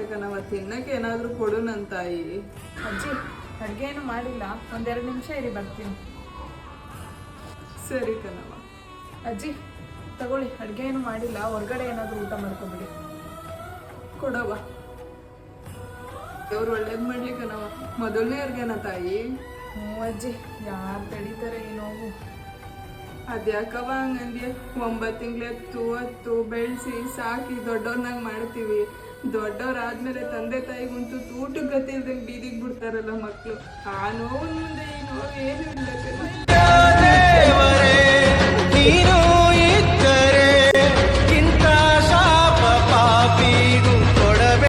ಆಗ್ತದೆ ಕಣವ, ತಿನ್ನಕ್ಕೆ ಏನಾದ್ರೂ ಕೊಡು ನನ್ನ ತಾಯಿ. ಅಜ್ಜಿ ಅಡುಗೆ ಏನು ಮಾಡಿಲ್ಲ, ಒಂದೆರಡು ನಿಮಿಷ ಇರಿ ಬರ್ತೀನಿ. ಸರಿ ಕಣವ. ಅಜ್ಜಿ ತಗೊಳ್ಳಿ, ಅಡುಗೆ ಏನು ಮಾಡಿಲ್ಲ, ಹೊರಗಡೆ ಏನಾದರೂ ಊಟ ಮಾಡ್ಕೊಬಿಡಿ. ಕೊಡವ. ದೇವ್ರು ಒಳ್ಳೇದು ಮಾಡ್ಲಿ ಕಣವ. ಮೊದಲನೇ ಅರ್ಗೆನ ತಾಯಿ? ಹ್ಞೂ ಅಜ್ಜಿ, ಯಾರು ತಡೀತಾರೆ ಈ ನೋವು. ಅದ್ಯಾಕವ ಹಂಗಂದ್ಯ? 9 ತಿಂಗಳು ಹೊತ್ತು ಬೆಳೆಸಿ ಸಾಕಿ ದೊಡ್ಡವ್ರನ್ನಾಗ ಮಾಡ್ತೀವಿ. ದೊಡ್ಡವ್ರಾದ್ಮೇಲೆ ತಂದೆ ತಾಯಿಗಂತೂ ಊಟಕ್ಕೆ ಗತಿ ಇಲ್ದಂಗೆ ಬೀದಿಗೆ ಬಿಡ್ತಾರಲ್ಲ ಮಕ್ಕಳು. ಆ ನೋವು ಮುಂದೆ ಈ ನೋವು ಏನು ಇಲ್ಲ ಕಣವ.